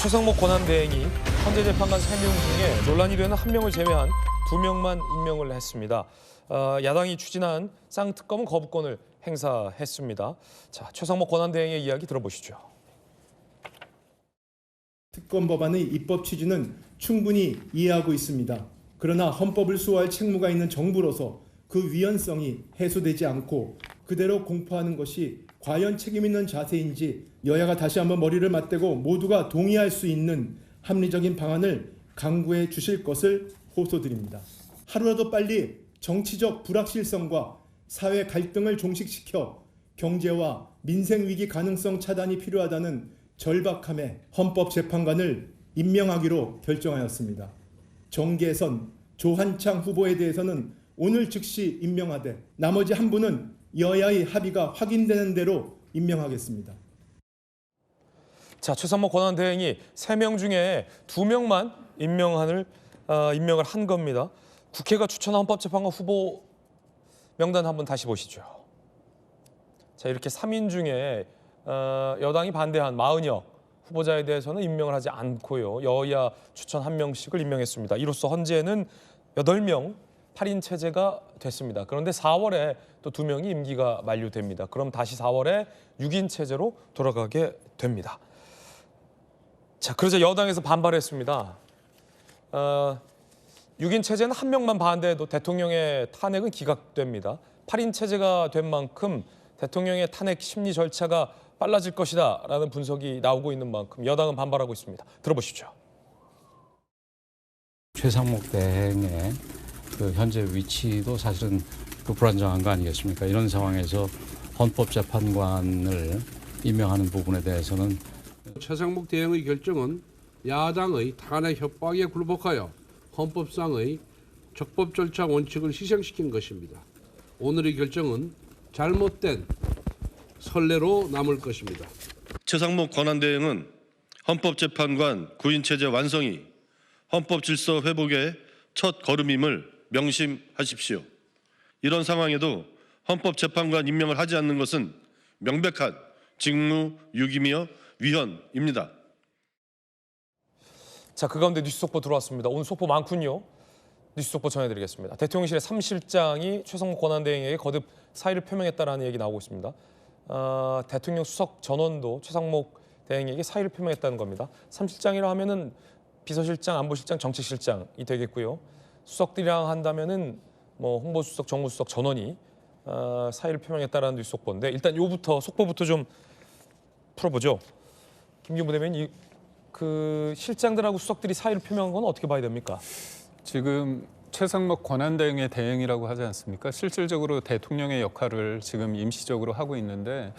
최상목 권한대행이 헌재 재판관 3명 중에 논란이 되는 1명을 제외한 2명만 임명을 했습니다. 야당이 추진한 쌍특검은 거부권을 행사했습니다. 자, 최상목 권한대행의 이야기 들어보시죠. 특검 법안의 입법 취지는 충분히 이해하고 있습니다. 그러나 헌법을 수호할 책무가 있는 정부로서 그 위헌성이 해소되지 않고 그대로 공포하는 것이 과연 책임 있는 자세인지 여야가 다시 한번 머리를 맞대고 모두가 동의할 수 있는 합리적인 방안을 강구해 주실 것을 호소드립니다. 하루라도 빨리 정치적 불확실성과 사회 갈등을 종식시켜 경제와 민생 위기 가능성 차단이 필요하다는 절박함에 헌법재판관을 임명하기로 결정하였습니다. 정계선 조한창 후보에 대해서는 오늘 즉시 임명하되 나머지 한 분은 여야의 합의가 확인되는 대로 임명하겠습니다. 자, 최상목 권한대행이 3명 중에 2명만 임명을 한 겁니다. 국회가 추천한 헌법재판관 후보 명단 한번 다시 보시죠. 자, 이렇게 3인 중에 여당이 반대한 40여 후보자에 대해서는 임명을 하지 않고요. 여야 추천 1명씩을 임명했습니다. 이로써 헌재는 8명 8인 체제가 됐습니다. 그런데 4월에 또 2명이 임기가 만료됩니다. 그럼 다시 4월에 6인 체제로 돌아가게 됩니다. 자, 그러자 여당에서 반발했습니다. 6인 체제는 1명만 반대해도 대통령의 탄핵은 기각됩니다. 8인 체제가 된 만큼 대통령의 탄핵 심리 절차가 빨라질 것이다라는 분석이 나오고 있는 만큼 여당은 반발하고 있습니다. 들어보시죠. 최상목 대행의 현재 위치도 사실은 불안정한 거 아니겠습니까? 이런 상황에서 헌법재판관을 임명하는 부분에 대해서는 최상목 대행의 결정은 야당의 탄핵 협박에 굴복하여 헌법상의 적법 절차 원칙을 희생시킨 것입니다. 오늘의 결정은 잘못된 선례로 남을 것입니다. 최상목 권한대행은 헌법재판관 9인 체제 완성이 헌법 질서 회복의 첫 걸음임을 명심하십시오. 이런 상황에도 헌법재판관 임명을 하지 않는 것은 명백한 직무유기며 위헌입니다. 자, 그 가운데 뉴스 속보 들어왔습니다. 오늘 속보 많군요. 뉴스 속보 전해드리겠습니다. 대통령실의 3실장이 최상목 권한대행에게 거듭 사의를 표명했다라는 얘기 나오고 있습니다. 대통령 수석 전원도 최상목 대행에게 사의를 표명했다는 겁니다. 3실장이라 하면은 비서실장, 안보실장, 정책실장이 되겠고요. 수석들이랑 한다면은 뭐 홍보수석, 정무수석 전원이 사의를 표명했다라는 뉴스 속보인데 일단 요부터 속보부터 좀 풀어보죠. 김규 대변인, 그 실장들하고 수석들이 사의를 표명한 건 어떻게 봐야 됩니까? 지금 최상목 권한대행의 대행이라고 하지 않습니까? 실질적으로 대통령의 역할을 지금 임시적으로 하고 있는데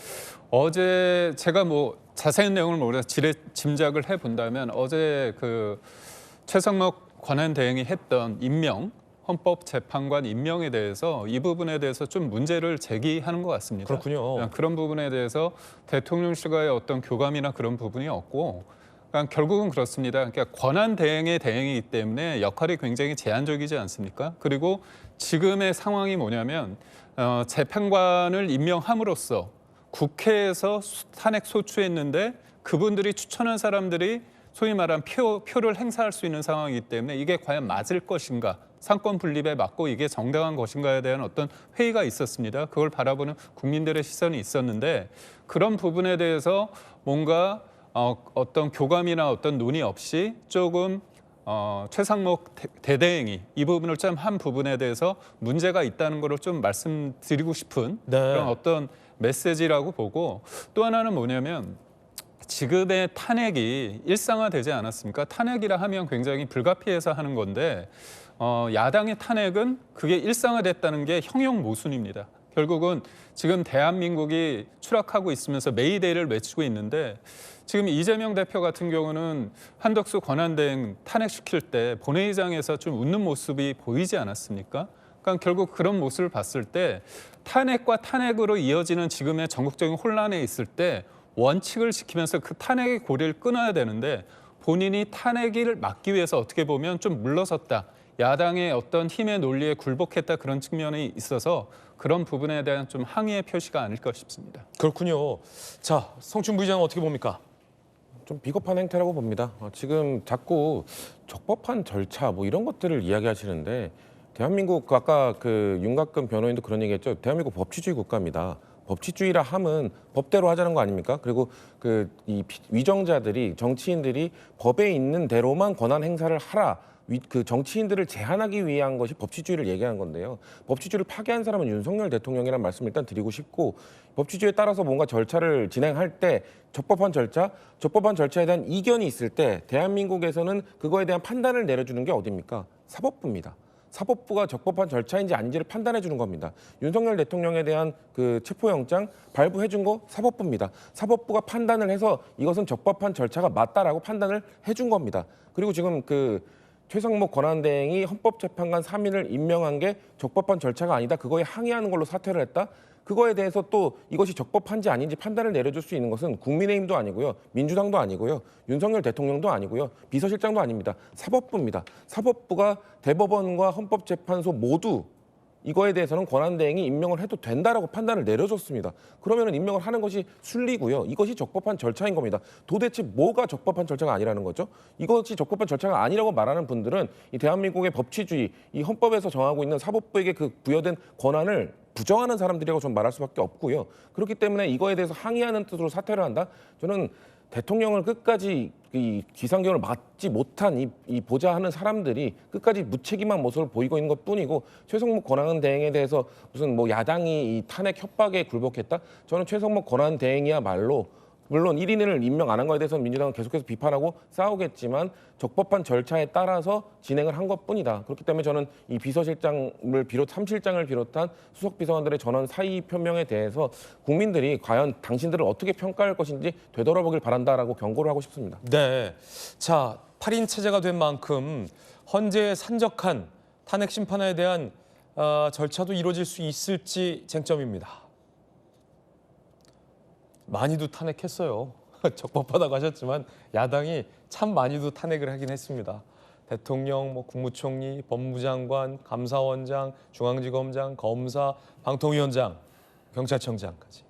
어제 제가 뭐 자세한 내용을 모르겠어서 짐작을 해본다면 어제 그 최상목 권한대행이 했던 임명, 헌법재판관 임명에 대해서 이 부분에 대해서 좀 문제를 제기하는 것 같습니다. 그렇군요. 그런 부분에 대해서 대통령실과의 어떤 교감이나 그런 부분이 없고 그러니까 결국은 그렇습니다. 그러니까 권한 대행의 대행이기 때문에 역할이 굉장히 제한적이지 않습니까? 그리고 지금의 상황이 뭐냐면 재판관을 임명함으로써 국회에서 탄핵 소추했는데 그분들이 추천한 사람들이 소위 말한 표를 행사할 수 있는 상황이기 때문에 이게 과연 맞을 것인가, 상권 분립에 맞고 이게 정당한 것인가에 대한 어떤 회의가 있었습니다. 그걸 바라보는 국민들의 시선이 있었는데 그런 부분에 대해서 뭔가 어떤 교감이나 어떤 논의 없이 조금 최상목 대대행이 이 부분을 좀 한 부분에 대해서 문제가 있다는 것을 좀 말씀드리고 싶은 그런 어떤 메시지라고 보고 또 하나는 뭐냐면 지금의 탄핵이 일상화되지 않았습니까? 탄핵이라 하면 굉장히 불가피해서 하는 건데 야당의 탄핵은 그게 일상화됐다는 게 형용 모순입니다. 결국은 지금 대한민국이 추락하고 있으면서 메이데이를 외치고 있는데 지금 이재명 대표 같은 경우는 한덕수 권한대행 탄핵시킬 때 본회의장에서 좀 웃는 모습이 보이지 않았습니까? 그러니까 결국 그런 모습을 봤을 때 탄핵과 탄핵으로 이어지는 지금의 전국적인 혼란에 있을 때 원칙을 지키면서 그 탄핵의 고리를 끊어야 되는데 본인이 탄핵을 막기 위해서 어떻게 보면 좀 물러섰다. 야당의 어떤 힘의 논리에 굴복했다 그런 측면이 있어서 그런 부분에 대한 좀 항의의 표시가 아닐까 싶습니다. 그렇군요. 자, 성춘 부의장은 어떻게 봅니까? 좀 비겁한 행태라고 봅니다. 지금 자꾸 적법한 절차 뭐 이런 것들을 이야기하시는데 대한민국 아까 그 윤곽근 변호인도 그런 얘기했죠. 대한민국 법치주의 국가입니다. 법치주의라 함은 법대로 하자는 거 아닙니까? 그리고 이 위정자들이 정치인들이 법에 있는 대로만 권한 행사를 하라. 그 정치인들을 제한하기 위한 것이 법치주의를 얘기한 건데요. 법치주의를 파괴한 사람은 윤석열 대통령이라는 말씀을 일단 드리고 싶고 법치주의에 따라서 뭔가 절차를 진행할 때 적법한 절차에 대한 이견이 있을 때 대한민국에서는 그거에 대한 판단을 내려주는 게 어디입니까? 사법부입니다. 사법부가 적법한 절차인지 아닌지를 판단해 주는 겁니다. 윤석열 대통령에 대한 그 체포영장 발부해 준 거 사법부입니다. 사법부가 판단을 해서 이것은 적법한 절차가 맞다라고 판단을 해 준 겁니다. 그리고 지금 최상목 권한대행이 헌법재판관 3인을 임명한 게 적법한 절차가 아니다. 그거에 항의하는 걸로 사퇴를 했다. 그거에 대해서 또 이것이 적법한지 아닌지 판단을 내려줄 수 있는 것은 국민의힘도 아니고요. 민주당도 아니고요. 윤석열 대통령도 아니고요. 비서실장도 아닙니다. 사법부입니다. 사법부가 대법원과 헌법재판소 모두 이거에 대해서는 권한대행이 임명을 해도 된다라고 판단을 내려줬습니다. 그러면 임명을 하는 것이 순리고요. 이것이 적법한 절차인 겁니다. 도대체 뭐가 적법한 절차가 아니라는 거죠? 이것이 적법한 절차가 아니라고 말하는 분들은 이 대한민국의 법치주의, 이 헌법에서 정하고 있는 사법부에게 그 부여된 권한을 부정하는 사람들이라고 좀 말할 수밖에 없고요. 그렇기 때문에 이거에 대해서 항의하는 뜻으로 사퇴를 한다? 저는 대통령을 끝까지 이 기상경을 맞지 못한 이 보좌하는 사람들이 끝까지 무책임한 모습을 보이고 있는 것뿐이고 최성목 권한대행에 대해서 무슨 뭐 야당이 이 탄핵 협박에 굴복했다? 저는 최성목 권한대행이야말로 물론 1인을 임명 안 한 거에 대해서는 민주당은 계속해서 비판하고 싸우겠지만 적법한 절차에 따라서 진행을 한 것뿐이다. 그렇기 때문에 저는 이 비서실장을 비롯 3실장을 비롯한 수석 비서관들의 전원 사의 표명에 대해서 국민들이 과연 당신들을 어떻게 평가할 것인지 되돌아보길 바란다라고 경고를 하고 싶습니다. 네. 자, 8인 체제가 된 만큼 헌재의 산적한 탄핵 심판에 대한 절차도 이루어질 수 있을지 쟁점입니다. 많이도 탄핵했어요. 적법하다고 하셨지만 야당이 참 많이도 탄핵을 하긴 했습니다. 대통령, 국무총리, 법무장관, 감사원장, 중앙지검장, 검사, 방통위원장, 경찰청장까지.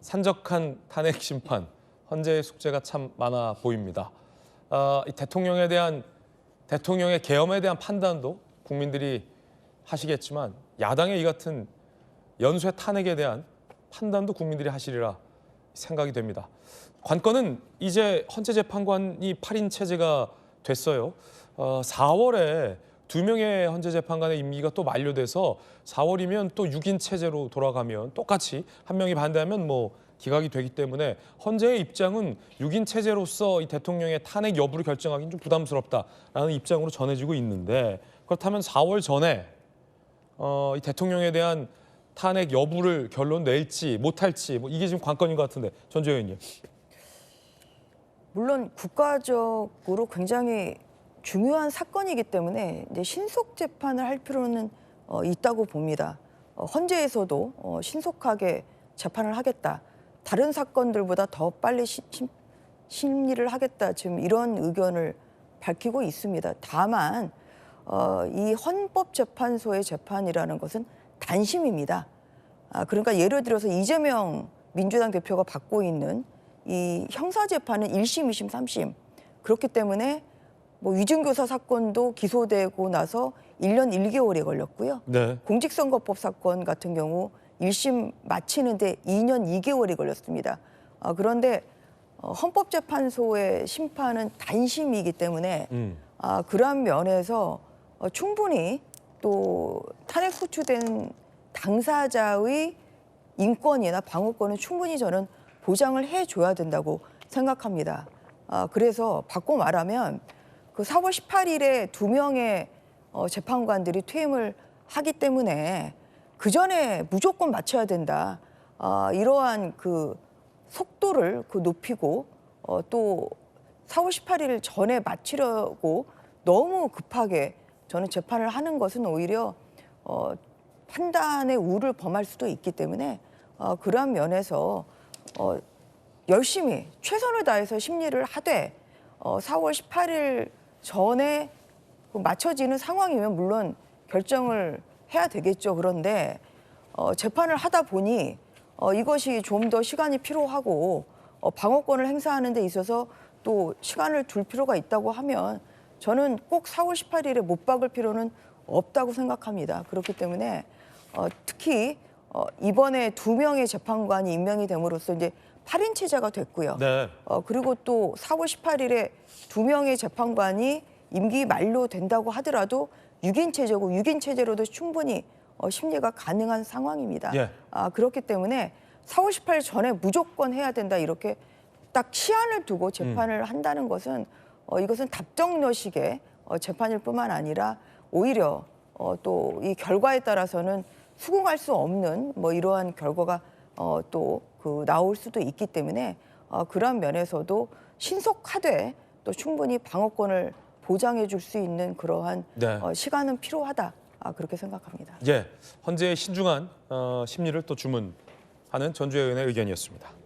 산적한 탄핵 심판, 헌재의 숙제가 참 많아 보입니다. 이 대통령의 계엄에 대한 판단도 국민들이 하시겠지만 야당의 이 같은 연쇄 탄핵에 대한 판단도 국민들이 하시리라 생각이 됩니다. 관건은 이제 헌재재판관이 8인 체제가 됐어요. 4월에 2명의 헌재재판관의 임기가 또 만료돼서 4월이면 또 6인 체제로 돌아가면 똑같이 한 명이 반대하면 기각이 되기 때문에 헌재의 입장은 6인 체제로서 이 대통령의 탄핵 여부를 결정하기는 좀 부담스럽다라는 입장으로 전해지고 있는데 그렇다면 4월 전에 이 대통령에 대한 탄핵 여부를 결론 낼지 못할지 이게 지금 관건인 것 같은데 전주현 의원님. 물론 국가적으로 굉장히 중요한 사건이기 때문에 이제 신속 재판을 할 필요는 있다고 봅니다. 헌재에서도 신속하게 재판을 하겠다. 다른 사건들보다 더 빨리 심리를 하겠다. 지금 이런 의견을 밝히고 있습니다. 다만 이 헌법재판소의 재판이라는 것은 단심입니다. 그러니까 예를 들어서 이재명 민주당 대표가 받고 있는 이 형사재판은 1심, 2심, 3심. 그렇기 때문에 위증교사 사건도 기소되고 나서 1년 1개월이 걸렸고요. 네. 공직선거법 사건 같은 경우 1심 마치는데 2년 2개월이 걸렸습니다. 그런데 헌법재판소의 심판은 단심이기 때문에 그러한 면에서 충분히 또 탄핵 소추된 당사자의 인권이나 방어권은 충분히 저는 보장을 해줘야 된다고 생각합니다. 그래서 바꿔 말하면 그 4월 18일에 2명의 재판관들이 퇴임을 하기 때문에 그 전에 무조건 마쳐야 된다. 이러한 그 속도를 높이고 또 4월 18일 전에 마치려고 너무 급하게 저는 재판을 하는 것은 오히려 판단의 우를 범할 수도 있기 때문에 그러한 면에서 열심히 최선을 다해서 심리를 하되 4월 18일 전에 맞춰지는 상황이면 물론 결정을 해야 되겠죠. 그런데 재판을 하다 보니 이것이 좀 더 시간이 필요하고 방어권을 행사하는 데 있어서 또 시간을 둘 필요가 있다고 하면 저는 꼭 4월 18일에 못 박을 필요는 없다고 생각합니다. 그렇기 때문에 특히 이번에 2명의 재판관이 임명이 됨으로써 이제 8인 체제가 됐고요. 네. 그리고 또 4월 18일에 2명의 재판관이 임기 만료된다고 하더라도 6인 체제고 6인 체제로도 충분히 심리가 가능한 상황입니다. 예. 그렇기 때문에 4월 18일 전에 무조건 해야 된다 이렇게 딱 시한을 두고 재판을 한다는 것은 이것은 답정너식의 재판일 뿐만 아니라 오히려 또 이 결과에 따라서는 수긍할 수 없는 뭐 이러한 결과가 또 나올 수도 있기 때문에 그러한 면에서도 신속하되 또 충분히 방어권을 보장해 줄 수 있는 그러한 네. 시간은 필요하다. 그렇게 생각합니다. 예, 헌재의 신중한 심리를 또 주문하는 전주의 의원의 의견이었습니다.